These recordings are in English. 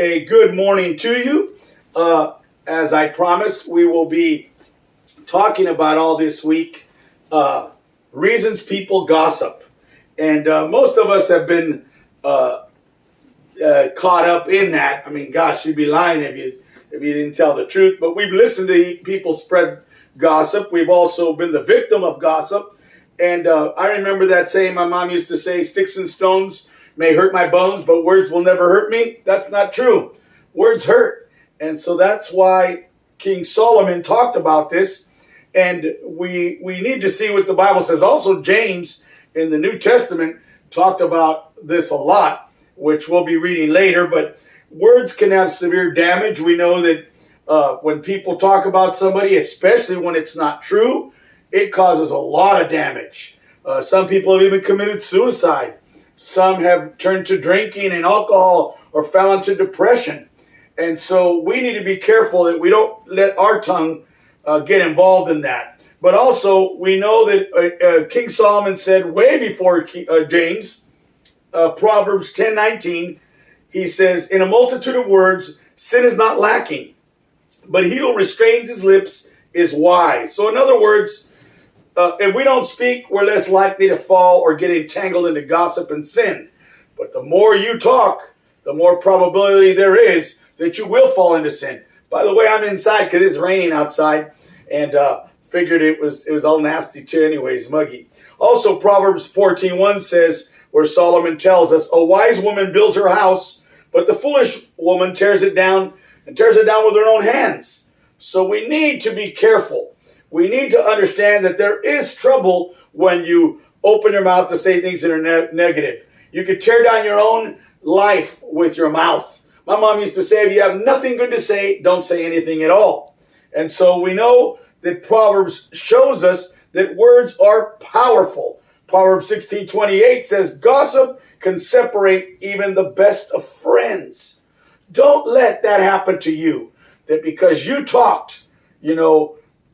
A good morning to you. As I promised, we will be talking about all this week reasons people gossip. And most of us have been caught up in that. I mean, gosh, you'd be lying if you didn't tell the truth. But we've listened to people spread gossip. We've also been the victim of gossip. And I remember that saying my mom used to say, sticks and stones may hurt my bones, but words will never hurt me. That's not true. Words hurt. And so that's why King Solomon talked about this. And we need to see what the Bible says. Also, James in the New Testament talked about this a lot, which we'll be reading later. But words can have severe damage. We know that when people talk about somebody, especially when it's not true, it causes a lot of damage. Some people have even committed suicide. Some have turned to drinking and alcohol or fell into depression. And so we need to be careful that we don't let our tongue get involved in that. But also, we know that King Solomon said way before James, Proverbs 10:19, he says, in a multitude of words, sin is not lacking, but he who restrains his lips is wise. So in other words, if we don't speak, we're less likely to fall or get entangled into gossip and sin. But the more you talk, the more probability there is that you will fall into sin. By the way, I'm inside because it's raining outside, and figured it was all nasty too anyways, muggy. Also, Proverbs 14:1 says, where Solomon tells us, a wise woman builds her house, but the foolish woman tears it down with her own hands. So we need to be careful. We need to understand that there is trouble when you open your mouth to say things that are negative. You could tear down your own life with your mouth. My mom used to say, if you have nothing good to say, don't say anything at all. And so we know that Proverbs shows us that words are powerful. Proverbs 16:28 says, gossip can separate even the best of friends. Don't let that happen to you, that because you talked,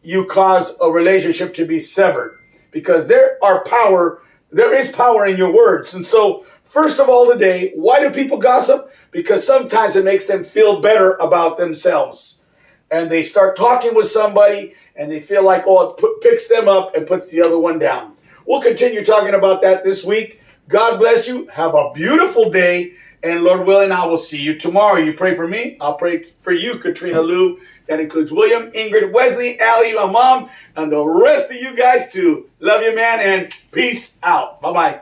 you cause a relationship to be severed, because there is power in your words. And so, first of all today, why do people gossip? Because sometimes it makes them feel better about themselves. And they start talking with somebody and they feel like, it picks them up and puts the other one down. We'll continue talking about that this week. God bless you. Have a beautiful day. And Lord willing, I will see you tomorrow. You pray for me. I'll pray for you, Katrina Lou. That includes William, Ingrid, Wesley, Allie, my mom, and the rest of you guys too. Love you, man, and peace out. Bye-bye.